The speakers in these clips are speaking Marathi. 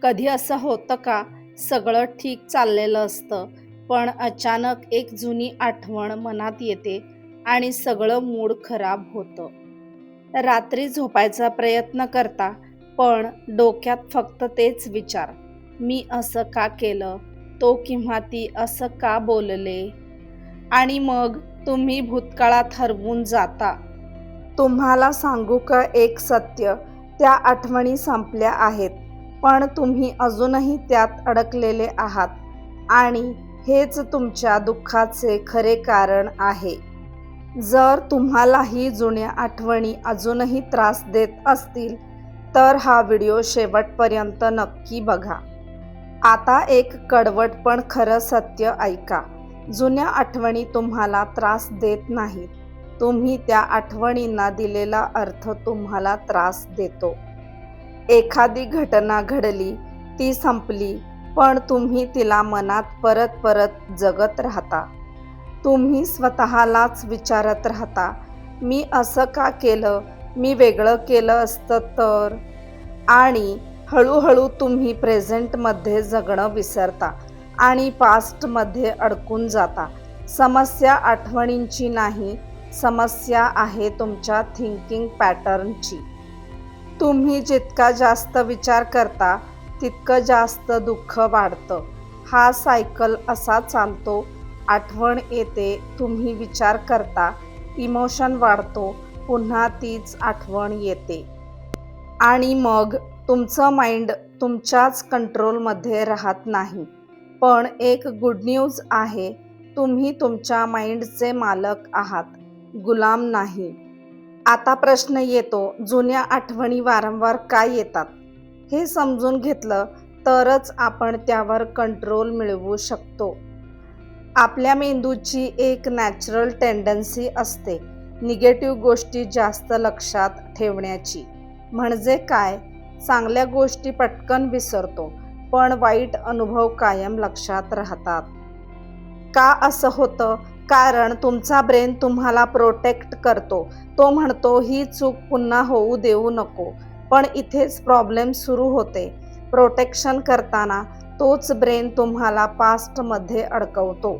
कधी असं होतं का, सगळं ठीक चाललेलं असतं, पण अचानक एक जुनी आठवण मनात येते आणि सगळं मूड खराब होतं. रात्री झोपायचा प्रयत्न करता, पण डोक्यात फक्त तेच विचार. मी असं का केलं? तो किंवा ती असं का बोलले? आणि मग तुम्ही भूतकाळात हरवून जाता. तुम्हाला सांगू का एक सत्य, त्या आठवणी संपल्या आहेत, पण तुम्ही अजूनही त्यात अडकलेले आहात आणि हेच तुमच्या दुःखाचे खरे कारण आहे. जर तुम्हालाही जुन्या आठवणी अजूनही त्रास देत असतील, तर हा व्हिडिओ शेवटपर्यंत नक्की बघा. आता एक कडवट पण खरं सत्य ऐका. जुन्या आठवणी तुम्हाला त्रास देत नाहीत. तुम्ही त्या आठवणींना दिलेला अर्थ तुम्हाला त्रास देतो. एखादी घटना घडली, ती संपली, पण तुम्ही तिला मनात परत परत जगत राहता. तुम्ही स्वतःलाच विचारत राहता, मी असं का केलं? मी वेगळं केलं असतं तर? आणि हळूहळू तुम्ही प्रेझेंटमध्ये जगणं विसरता आणि पास्टमध्ये अडकून जाता. समस्या आठवणींची नाही, समस्या आहे तुमच्या थिंकिंग पॅटर्नची. तुम्ही जितका जास्त विचार करता, तितकं जास्त दुःख वाढतं. हा सायकल असा चालतो. आठवण येते, तुम्ही विचार करता, इमोशन वाढतो, पुन्हा तीच आठवण येते. आणि मग तुमचं माइंड तुमच्याच कंट्रोलमध्ये राहत नाही. पण एक गुड न्यूज आहे, तुम्ही तुमच्या माइंडचे मालक आहात, गुलाम नाही. आता प्रश्न येतो, जुन्या आठवणी वारंवार का येतात? हे समजून घेतलं तरच आपण त्यावर कंट्रोल मिळवू शकतो. आपल्या मेंदूची एक नॅचरल टेंडन्सी असते निगेटिव्ह गोष्टी जास्त लक्षात ठेवण्याची. म्हणजे काय? चांगल्या गोष्टी पटकन विसरतो, पण वाईट अनुभव कायम लक्षात राहतात. का असं होतं? कारण तुमचा ब्रेन तुम्हाला प्रोटेक्ट करतो. तो म्हणतो ही चूक पुन्हा होऊ देऊ नको. पण इथेच प्रॉब्लेम सुरू होते. प्रोटेक्शन करताना तोच ब्रेन तुम्हाला पास्टमध्ये अडकवतो.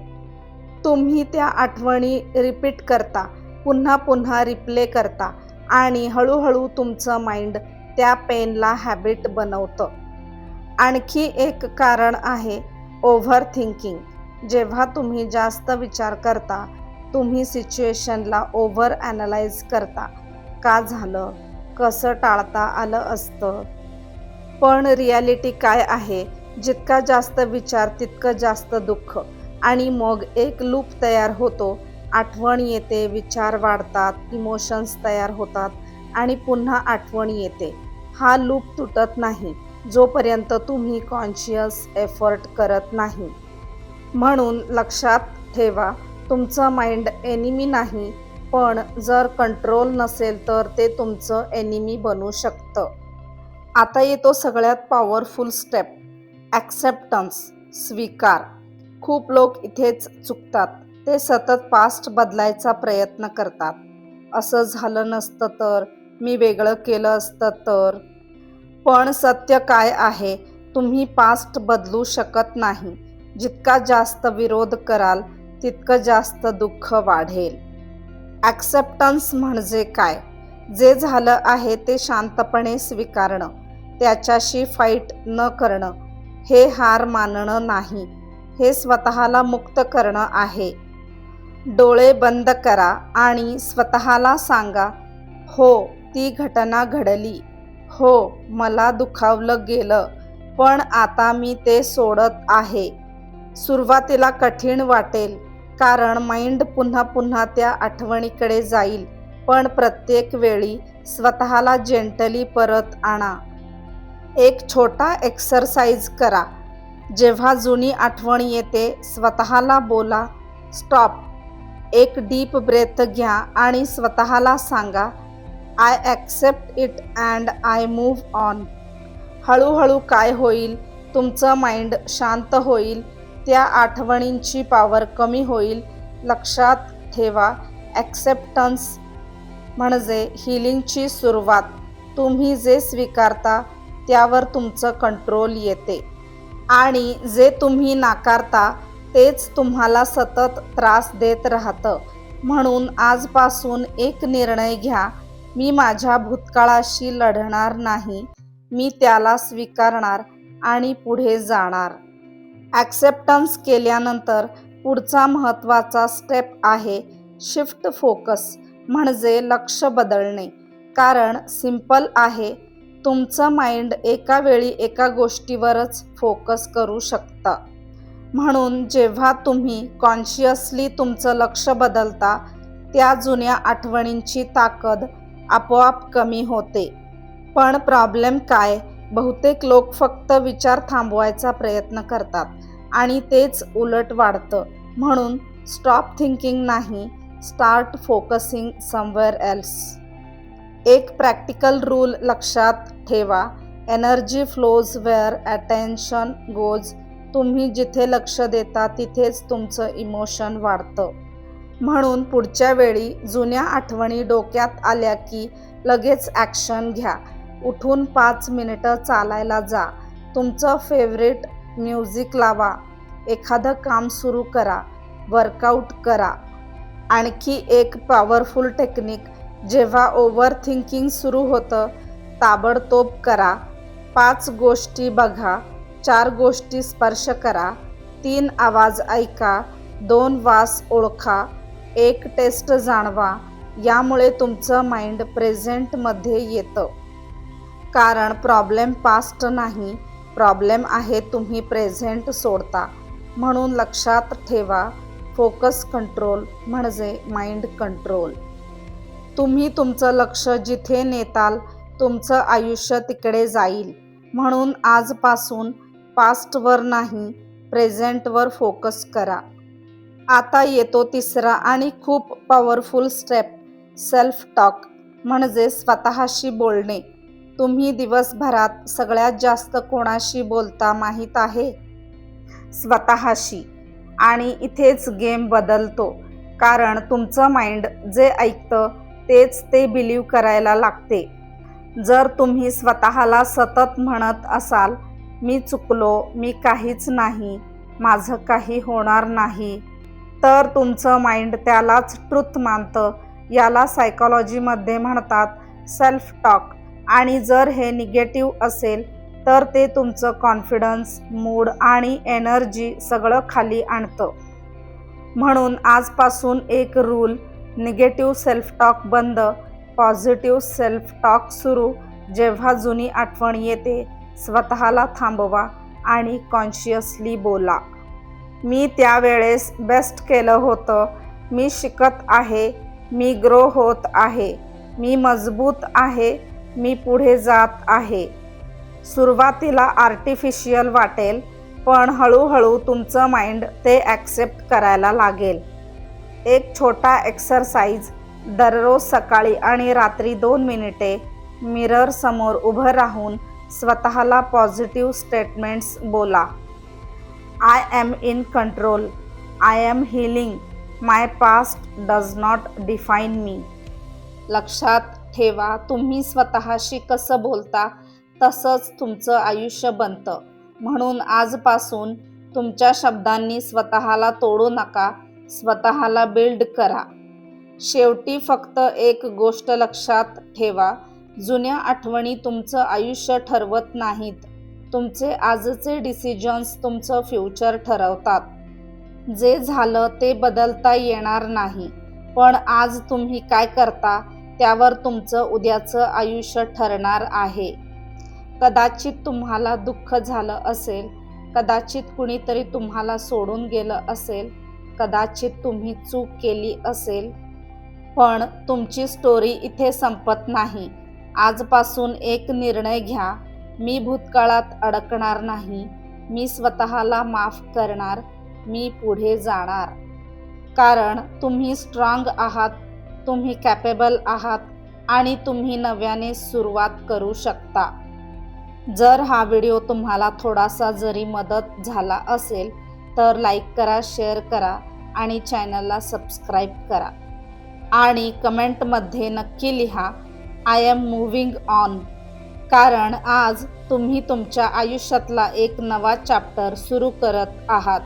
तुम्ही त्या आठवणी रिपीट करता, पुन्हा पुन्हा रिप्ले करता आणि हळूहळू तुमचं माइंड त्या पेनला हॅबिट बनवतं. आणखी एक कारण आहे ओव्हर थिंकिंग. जेव्हा तुम्ही जास्त विचार करता, तुम्ही सिच्युएशनला ओव्हर ॲनलाइज करता. का झालं? कसं टाळता आलं असतं? पण रिॲलिटी काय आहे? जितका जास्त विचार तितकं जास्त दुःख. आणि मग एक लूप तयार होतो. आठवण येते, विचार वाढतात, इमोशन्स तयार होतात आणि पुन्हा आठवण येते. हा लूप तुटत नाही जोपर्यंत तुम्ही कॉन्शियस एफर्ट करत नाही. म्हणून लक्षात ठेवा, तुमचं माइंड एनिमी नाही, पण जर कंट्रोल नसेल तर ते तुमचं एनिमी बनू शकतं. आता येतो सगळ्यात पॉवरफुल स्टेप, ॲक्सेप्टन्स, स्वीकार. खूप लोक इथेच चुकतात. ते सतत पास्ट बदलायचा प्रयत्न करतात. असं झालं नसतं तर, मी वेगळं केलं असतं तर. पण सत्य काय आहे? तुम्ही पास्ट बदलू शकत नाही. जितका जास्त विरोध कराल, तितकं जास्त दुःख वाढेल. ॲक्सेप्टन्स म्हणजे काय? जे झालं आहे ते शांतपणे स्वीकारणं, त्याच्याशी फाईट न करणं. हे हार मानणं नाही, हे स्वतःला मुक्त करणं आहे. डोळे बंद करा आणि स्वतःला सांगा, हो, ती घटना घडली. हो, मला दुखावलं गेलं, पण आता मी ते सोडत आहे. सुरुवातीला कठीण वाटेल, कारण माइंड पुन्हा पुन्हा त्या आठवणीकडे जाईल, पण प्रत्येक वेळी स्वतःला जेंटली परत आणा. एक छोटा एक्सरसाइज करा. जेव्हा जुनी आठवण येते, स्वतःला बोला, स्टॉप. एक डीप ब्रेथ घ्या आणि स्वतःला सांगा, I accept it and I move on. हळूहळू काय होईल? तुमचं माइंड शांत होईल, त्या आठवणींची पॉवर कमी होईल. लक्षात ठेवा, ॲक्सेप्टन्स म्हणजे हिलिंगची सुरुवात. तुम्ही जे स्वीकारता त्यावर तुमचं कंट्रोल येते आणि जे तुम्ही नाकारता तेच तुम्हाला सतत त्रास देत राहतं. म्हणून आजपासून एक निर्णय घ्या, मी माझ्या भूतकाळाशी लढणार नाही, मी त्याला स्वीकारणार आणि पुढे जाणार. ॲक्सेप्टन्स केल्यानंतर पुढचा महत्त्वाचा स्टेप आहे शिफ्ट फोकस, म्हणजे लक्ष बदलणे. कारण सिंपल आहे, तुमचं माइंड एका वेळी एका गोष्टीवरच फोकस करू शकतं. म्हणून जेव्हा तुम्ही कॉन्शियसली तुमचं लक्ष बदलता, त्या जुन्या आठवणींची ताकद आपोआप कमी होते. पण प्रॉब्लेम काय? बहुतेक लोक फक्त विचार थांबवायचा प्रयत्न करतात आणि तेच उलट वाढतं. म्हणून स्टॉप थिंकिंग नाही, स्टार्ट फोकसिंग समवेअर एल्स. एक प्रॅक्टिकल रूल लक्षात ठेवा, energy flows where attention goes. तुम्ही जिथे लक्ष देता तिथेच तुमचं इमोशन वाढतं. म्हणून पुढच्या वेळी जुन्या आठवणी डोक्यात आल्या की लगेच ॲक्शन घ्या. उठून 5 मिनिटं चालायला जा, तुमचं फेवरेट म्युझिक लावा, एखादं काम सुरू करा, वर्कआउट करा. आणखी एक पॉवरफुल टेक्निक, जेव्हा ओव्हर थिंकिंग सुरू होतं ताबडतोब करा. 5 गोष्टी बघा, 4 गोष्टी स्पर्श करा, 3 आवाज ऐका, 2 वास ओळखा, 1 टेस्ट जाणवा. यामुळे तुमचं माइंड प्रेझेंटमध्ये येतं. कारण प्रॉब्लेम पास्ट नाही, प्रॉब्लेम आहे तुम्ही प्रेझेंट सोडता. म्हणून लक्षात ठेवा, फोकस कंट्रोल म्हणजे माइंड कंट्रोल. तुम्ही तुमचं लक्ष जिथे नेताल तुमचं आयुष्य तिकडे जाईल. म्हणून आजपासून पास्टवर नाही, प्रेझेंटवर फोकस करा. आता येतो तिसरा आणि खूप पॉवरफुल स्टेप, सेल्फ टॉक म्हणजे स्वतःशी बोलणे. तुम्ही दिवसभरात सगळ्यात जास्त कोणाशी बोलता माहीत आहे? स्वतःशी. आणि इथेच गेम बदलतो. कारण तुमचं माइंड जे ऐकतं तेच ते बिलीव करायला लागते. जर तुम्ही स्वतःला सतत म्हणत असाल, मी चुकलो, मी काहीच नाही, माझं काही होणार नाही, तर तुमचं माइंड त्यालाच ट्रुथ मानतं. याला सायकॉलॉजीमध्ये म्हणतात सेल्फ टॉक. आणि जर हे निगेटिव्ह असेल तर ते तुमचं कॉन्फिडन्स, मूड आणि एनर्जी सगळं खाली आणतं. म्हणून आजपासून एक रूल, निगेटिव्ह सेल्फ टॉक बंद, पॉझिटिव्ह सेल्फ टॉक सुरू. जेव्हा जुनी आठवण येते स्वतःला थांबवा आणि कॉन्शियसली बोला, मी त्यावेळेस बेस्ट केलं होतं, मी शिकत आहे, मी ग्रो होत आहे, मी मजबूत आहे, मी पुढे जात आहे. सुरुवातीला आर्टिफिशियल वाटेल, पण हळूहळू तुमचं माइंड ते ॲक्सेप्ट करायला लागेल. एक छोटा एक्सरसाइज, दररोज सकाळी आणि रात्री 2 मिनिटे मिरर समोर उभं राहून स्वतःला पॉझिटिव्ह स्टेटमेंट्स बोला. I am in control, I am healing, my past does not define me. लक्षात ठेवा, तुम्ही स्वतःशी कसं बोलता तसंच तुमचं आयुष्य बनतं. म्हणून आजपासून तुमच्या शब्दांनी स्वतःला तोडू नका, स्वतःला बिल्ड करा. शेवटी फक्त एक गोष्ट लक्षात ठेवा, जुन्या आठवणी तुमचं आयुष्य ठरवत नाहीत. तुमचे आजचे डिसिजन्स तुमचं फ्युचर ठरवतात. जे झालं ते बदलता येणार नाही, पण आज तुम्ही काय करता त्यावर तुमचं उद्याचं आयुष्य ठरणार आहे. कदाचित तुम्हाला दुःख झालं असेल, कदाचित कुणीतरी तुम्हाला सोडून गेलं असेल, कदाचित तुम्ही चूक केली असेल, पण तुमची स्टोरी इथे संपत नाही. आजपासून एक निर्णय घ्या, मी भूतकाळात अडकणार नाही, मी स्वतःला माफ करणार, मी पुढे जाणार. कारण तुम्ही स्ट्रॉंग आहात, तुम्ही कॅपेबल आहात आणि तुम्ही नव्याने सुरुवात करू शकता. जर हा व्हिडिओ तुम्हाला थोडासा जरी मदत झाला असेल तर लाईक करा, शेअर करा आणि चॅनलला सबस्क्राईब करा. आणि कमेंटमध्ये नक्की लिहा, आय एम मूव्हिंग ऑन. कारण आज तुम्ही तुमच्या आयुष्यातला एक नवा चॅप्टर सुरू करत आहात.